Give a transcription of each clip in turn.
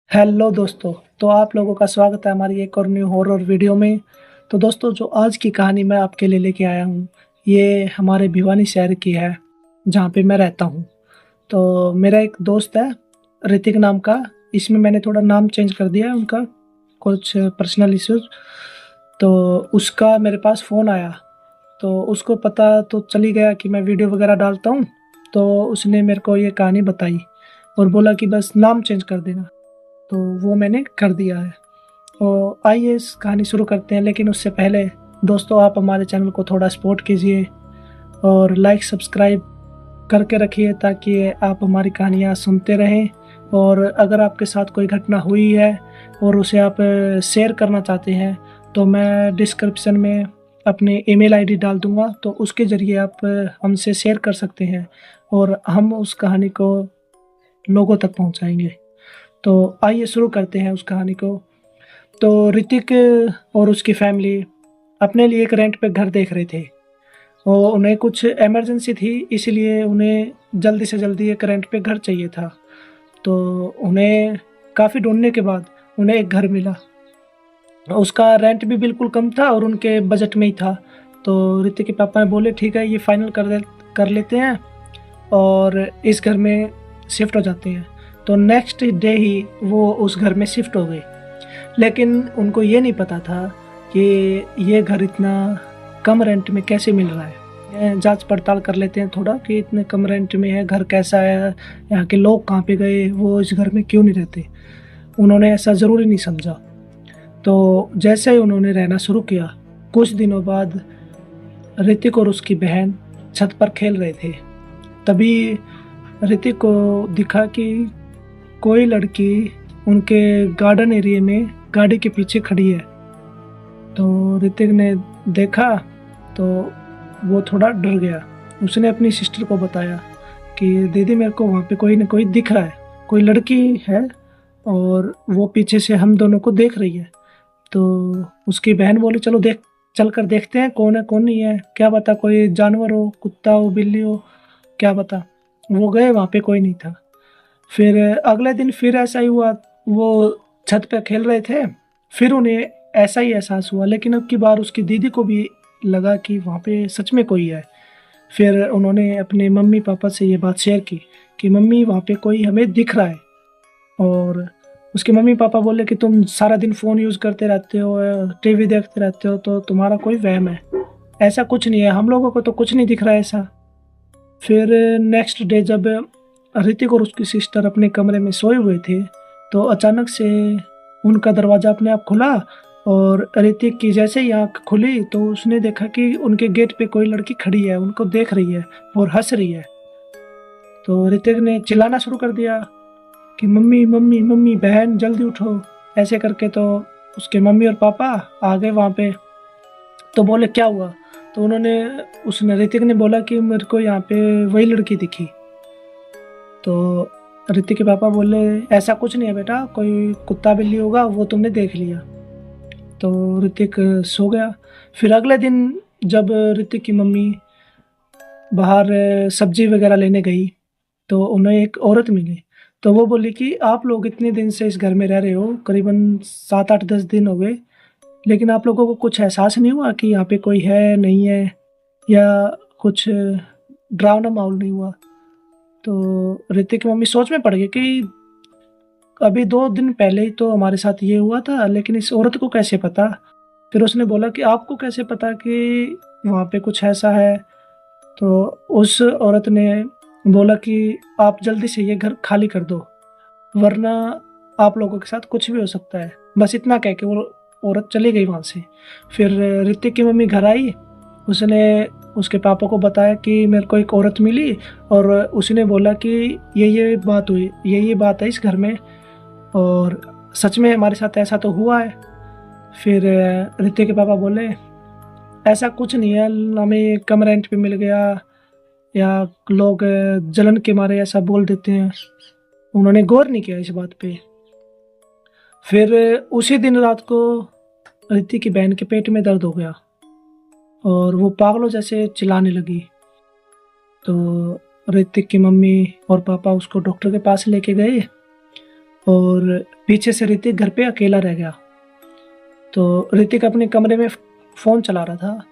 Hello दोस्तों। तो आप लोगों का स्वागत है हमारी एक और न्यू हॉरर वीडियो में। तो दोस्तों, जो आज की कहानी मैं आपके लिए लेके आया हूँ, ये हमारे भिवानी शहर की है, जहाँ पे मैं रहता हूँ। तो मेरा एक दोस्त है, ऋतिक नाम का। इसमें मैंने थोड़ा नाम चेंज कर दिया है उनका, कुछ पर्सनल इश्यूज। तो उसका मेरे पास फ़ोन आया, तो उसको पता तो चली गया कि मैं वीडियो वगैरह डालता हूँ। तो उसने मेरे को ये कहानी बताई और बोला कि बस नाम चेंज कर देना। तो वो मैंने कर दिया है। तो आइए इस कहानी शुरू करते हैं, लेकिन उससे पहले दोस्तों, आप हमारे चैनल को थोड़ा सपोर्ट कीजिए और लाइक सब्सक्राइब करके रखिए, ताकि आप हमारी कहानियाँ सुनते रहें। और अगर आपके साथ कोई घटना हुई है और उसे आप शेयर करना चाहते हैं, तो मैं डिस्क्रिप्शन में अपनी ईमेल आईडी डाल दूंगा, तो उसके ज़रिए आप हमसे शेयर कर सकते हैं और हम उस कहानी को लोगों तक पहुंचाएंगे। तो आइए शुरू करते हैं उस कहानी को। तो ऋतिक और उसकी फैमिली अपने लिए एक रेंट पे घर देख रहे थे और उन्हें कुछ इमरजेंसी थी, इसलिए उन्हें जल्दी से जल्दी एक रेंट पे घर चाहिए था। तो उन्हें काफ़ी ढूंढने के बाद उन्हें एक घर मिला। उसका रेंट भी बिल्कुल कम था और उनके बजट में ही था। तो ऋतिक के पापा ने बोले ठीक है, ये फाइनल कर लेते हैं और इस घर में शिफ्ट हो जाते हैं। तो नेक्स्ट डे ही वो उस घर में शिफ्ट हो गए। लेकिन उनको ये नहीं पता था कि ये घर इतना कम रेंट में कैसे मिल रहा है। ये जांच पड़ताल कर लेते हैं थोड़ा कि इतने कम रेंट में है, घर कैसा है, यहाँ के लोग कहाँ पे गए, वो इस घर में क्यों नहीं रहते। उन्होंने ऐसा ज़रूरी नहीं समझा। तो जैसे ही उन्होंने रहना शुरू किया, कुछ दिनों बाद ऋतिक और उसकी बहन छत पर खेल रहे थे। तभी ऋतिक को दिखा कि कोई लड़की उनके गार्डन एरिया में गाड़ी के पीछे खड़ी है। तो ऋतिक ने देखा तो वो थोड़ा डर गया। उसने अपनी सिस्टर को बताया कि दीदी, मेरे को वहाँ पे कोई ना कोई दिख रहा है, कोई लड़की है और वो पीछे से हम दोनों को देख रही है। तो उसकी बहन बोली चलो चल कर देखते हैं कौन है कौन नहीं है, क्या पता कोई जानवर हो, कुत्ता हो, बिल्ली हो, क्या पता। वो गए, वहाँ पे कोई नहीं था। फिर अगले दिन फिर ऐसा ही हुआ। वो छत पे खेल रहे थे, फिर उन्हें ऐसा ही एहसास हुआ, लेकिन अब की बार उसकी दीदी को भी लगा कि वहाँ पे सच में कोई है। फिर उन्होंने अपने मम्मी पापा से ये बात शेयर की कि मम्मी, वहाँ पे कोई हमें दिख रहा है। और उसके मम्मी पापा बोले कि तुम सारा दिन फ़ोन यूज़ करते रहते हो, टीवी देखते रहते हो, तो तुम्हारा कोई वहम है, ऐसा कुछ नहीं है, हम लोगों को तो कुछ नहीं दिख रहा है ऐसा। फिर नेक्स्ट डे जब ऋतिक और उसकी सिस्टर अपने कमरे में सोए हुए थे, तो अचानक से उनका दरवाज़ा अपने आप खुला और ऋतिक की जैसे ही आँख खुली तो उसने देखा कि उनके गेट पे कोई लड़की खड़ी है, उनको देख रही है और हंस रही है। तो ऋतिक ने चिल्लाना शुरू कर दिया कि मम्मी मम्मी मम्मी, बहन जल्दी उठो, ऐसे करके। तो उसके मम्मी और पापा आ गए वहाँ पे। तो बोले क्या हुआ। तो उसने ऋतिक ने बोला कि मेरे को यहाँ पे वही लड़की दिखी। तो ऋतिक के पापा बोले ऐसा कुछ नहीं है बेटा, कोई कुत्ता बिल्ली होगा, वो तुमने देख लिया। तो ऋतिक सो गया। फिर अगले दिन जब ऋतिक की मम्मी बाहर सब्जी वगैरह लेने गई, तो उन्हें एक औरत मिली। तो वो बोली कि आप लोग इतने दिन से इस घर में रह रहे हो, करीबन 7 8 10 दिन हो गए, लेकिन आप लोगों को कुछ एहसास नहीं हुआ कि यहाँ पे कोई है नहीं है, या कुछ डरावना माहौल नहीं हुआ। तो ऋतिक की मम्मी सोच में पड़ गई कि अभी 2 दिन पहले ही तो हमारे साथ ये हुआ था, लेकिन इस औरत को कैसे पता। फिर उसने बोला कि आपको कैसे पता कि वहाँ पे कुछ ऐसा है। तो उस औरत ने बोला कि आप जल्दी से ये घर खाली कर दो, वरना आप लोगों के साथ कुछ भी हो सकता है। बस इतना कह के वो औरत चली गई वहाँ से। फिर ऋतिक की मम्मी घर आई। उसने उसके पापा को बताया कि मेरे को एक औरत मिली और उसने बोला कि ये बात हुई, ये बात है इस घर में, और सच में हमारे साथ ऐसा तो हुआ है। फिर ऋतिक के पापा बोले ऐसा कुछ नहीं है, हमें कम रेंट पे मिल गया, या लोग जलन के मारे ऐसा बोल देते हैं। उन्होंने गौर नहीं किया इस बात पे। फिर उसी दिन रात को ऋतिक की बहन के पेट में दर्द हो गया और वो पागलों जैसे चिल्लाने लगी। तो ऋतिक की मम्मी और पापा उसको डॉक्टर के पास लेके गए और पीछे से ऋतिक घर पे अकेला रह गया। तो ऋतिक अपने कमरे में फ़ोन चला रहा था,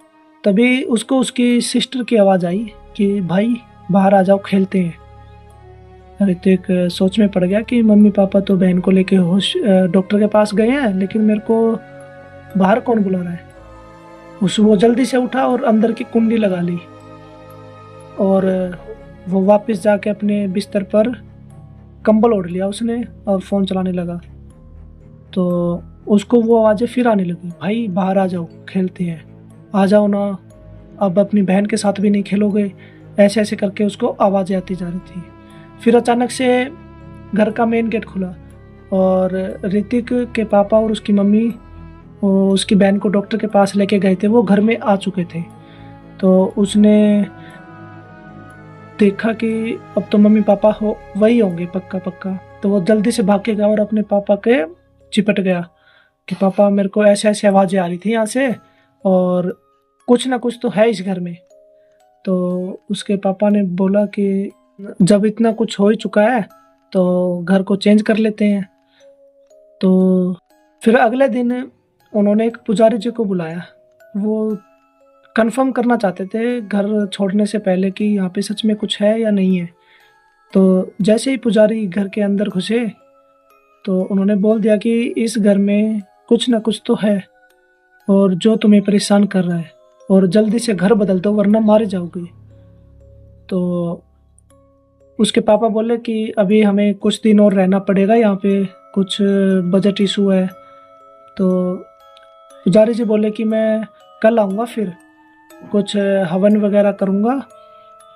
तभी उसको उसकी सिस्टर की आवाज़ आई कि भाई बाहर आ जाओ, खेलते हैं। ऋतिक सोच में पड़ गया कि मम्मी पापा तो बहन को लेके डॉक्टर के पास गए हैं, लेकिन मेरे को बाहर कौन बुला रहा है। वो जल्दी से उठा और अंदर की कुंडी लगा ली और वो वापस जाके अपने बिस्तर पर कंबल ओढ़ लिया उसने और फ़ोन चलाने लगा। तो उसको वो आवाज़ें फिर आने लगी, भाई बाहर आ जाओ, खेलते हैं, आ जाओ ना, अब अपनी बहन के साथ भी नहीं खेलोगे। ऐसे ऐसे करके उसको आवाज़ें आती जा रही थी। फिर अचानक से घर का मेन गेट खुला और ऋतिक के पापा और उसकी मम्मी उसकी बहन को डॉक्टर के पास लेके गए थे, वो घर में आ चुके थे। तो उसने देखा कि अब तो मम्मी पापा वही होंगे पक्का पक्का। तो वो जल्दी से भाग के गया और अपने पापा के चिपट गया कि पापा मेरे को ऐसे ऐसे आवाज़ें आ रही थी यहाँ से और कुछ ना कुछ तो है इस घर में। तो उसके पापा ने बोला कि जब इतना कुछ हो ही चुका है तो घर को चेंज कर लेते हैं। तो फिर अगले दिन उन्होंने एक पुजारी जी को बुलाया। वो कंफर्म करना चाहते थे घर छोड़ने से पहले कि यहाँ पे सच में कुछ है या नहीं है। तो जैसे ही पुजारी घर के अंदर घुसे तो उन्होंने बोल दिया कि इस घर में कुछ ना कुछ तो है और जो तुम्हें परेशान कर रहा है, और जल्दी से घर बदल दो वरना मारे जाओगे। तो उसके पापा बोले कि अभी हमें कुछ दिन और रहना पड़ेगा यहाँ पे, कुछ बजट इशू है। तो पुजारी जी बोले कि मैं कल आऊँगा, फिर कुछ हवन वगैरह करूँगा,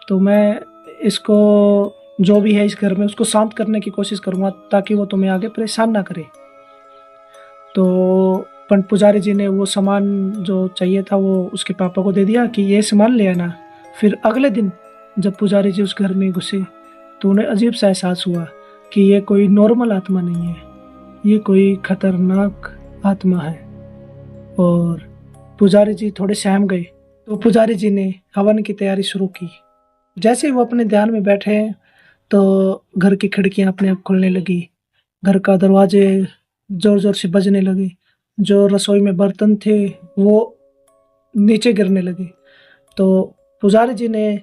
तो मैं इसको जो भी है इस घर में उसको शांत करने की कोशिश करूँगा ताकि वो तुम्हें आगे परेशान ना करे। तो पंडित पुजारी जी ने वो सामान जो चाहिए था वो उसके पापा को दे दिया कि ये सामान ले आना। फिर अगले दिन जब पुजारी जी उस घर में घुसे तो उन्हें अजीब सा एहसास हुआ कि ये कोई नॉर्मल आत्मा नहीं है, ये कोई खतरनाक आत्मा है। और पुजारी जी थोड़े सहम गए। तो पुजारी जी ने हवन की तैयारी शुरू की। जैसे ही वो अपने ध्यान में बैठे तो घर की खिड़कियां अपने आप खुलने लगी, घर का दरवाजे जोर जोर से बजने लगे, जो रसोई में बर्तन थे वो नीचे गिरने लगे। तो पुजारी जी ने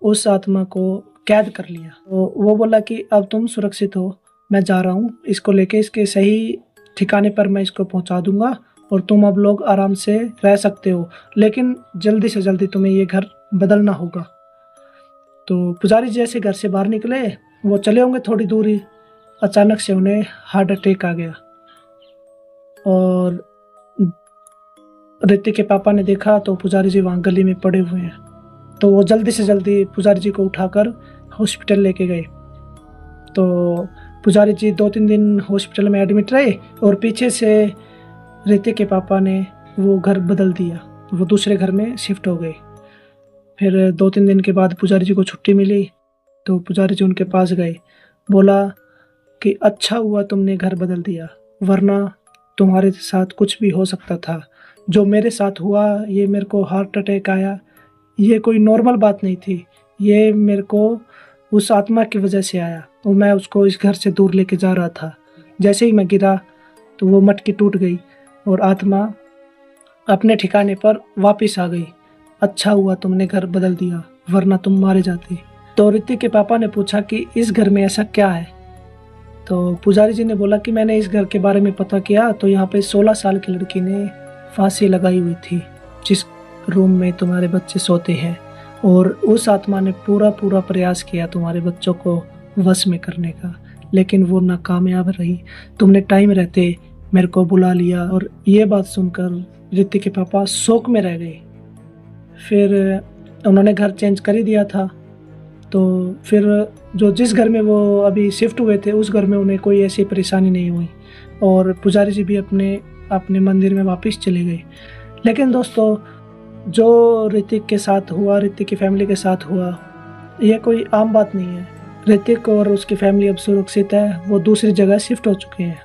उस आत्मा को कैद कर लिया। तो वो बोला कि अब तुम सुरक्षित हो, मैं जा रहा हूँ, इसको लेके इसके सही ठिकाने पर मैं इसको पहुँचा दूंगा और तुम अब लोग आराम से रह सकते हो, लेकिन जल्दी से जल्दी तुम्हें ये घर बदलना होगा। तो पुजारी जैसे घर से बाहर निकले, वो चले होंगे थोड़ी दूरी, अचानक से उन्हें हार्ट अटैक आ गया। और ऋतिक के पापा ने देखा तो पुजारी जी वहाँ गली में पड़े हुए हैं। तो वो जल्दी से जल्दी पुजारी जी को उठाकर हॉस्पिटल लेके गए। तो पुजारी जी 2-3 दिन हॉस्पिटल में एडमिट रहे और पीछे से ऋतिक के पापा ने वो घर बदल दिया, वो दूसरे घर में शिफ्ट हो गए। फिर 2-3 दिन के बाद पुजारी जी को छुट्टी मिली तो पुजारी जी उनके पास गए, बोला कि अच्छा हुआ तुमने घर बदल दिया, वरना तुम्हारे साथ कुछ भी हो सकता था। जो मेरे साथ हुआ, ये मेरे को हार्ट अटैक आया, ये कोई नॉर्मल बात नहीं थी, ये मेरे को उस आत्मा की वजह से आया। तो मैं उसको इस घर से दूर लेके जा रहा था, जैसे ही मैं गिरा तो वो मटकी टूट गई और आत्मा अपने ठिकाने पर वापस आ गई। अच्छा हुआ तुमने घर बदल दिया, वरना तुम मारे जाते। तो ऋतिक के पापा ने पूछा कि इस घर में ऐसा क्या है। तो पुजारी जी ने बोला कि मैंने इस घर के बारे में पता किया तो यहाँ पे 16 साल की लड़की ने फांसी लगाई हुई थी जिस रूम में तुम्हारे बच्चे सोते हैं, और उस आत्मा ने पूरा प्रयास किया तुम्हारे बच्चों को वश में करने का, लेकिन वो नाकामयाब रही। तुमने टाइम रहते मेरे को बुला लिया। और ये बात सुनकर ऋतिक के पापा शोक में रह गए। फिर उन्होंने घर चेंज कर ही दिया था। तो फिर जो जिस घर में वो अभी शिफ्ट हुए थे उस घर में उन्हें कोई ऐसी परेशानी नहीं हुई और पुजारी जी भी अपने मंदिर में वापस चले गए। लेकिन दोस्तों, जो ऋतिक के साथ हुआ, ऋतिक की फैमिली के साथ हुआ, यह कोई आम बात नहीं है। ऋतिक और उसकी फैमिली अब सुरक्षित है, वो दूसरी जगह शिफ्ट हो चुके हैं।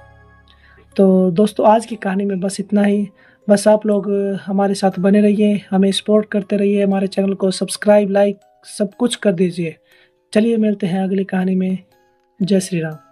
तो दोस्तों, आज की कहानी में बस इतना ही। बस आप लोग हमारे साथ बने रहिए, हमें सपोर्ट करते रहिए, हमारे चैनल को सब्सक्राइब, लाइक सब कुछ कर दीजिए। चलिए मिलते हैं अगली कहानी में। जय श्री राम।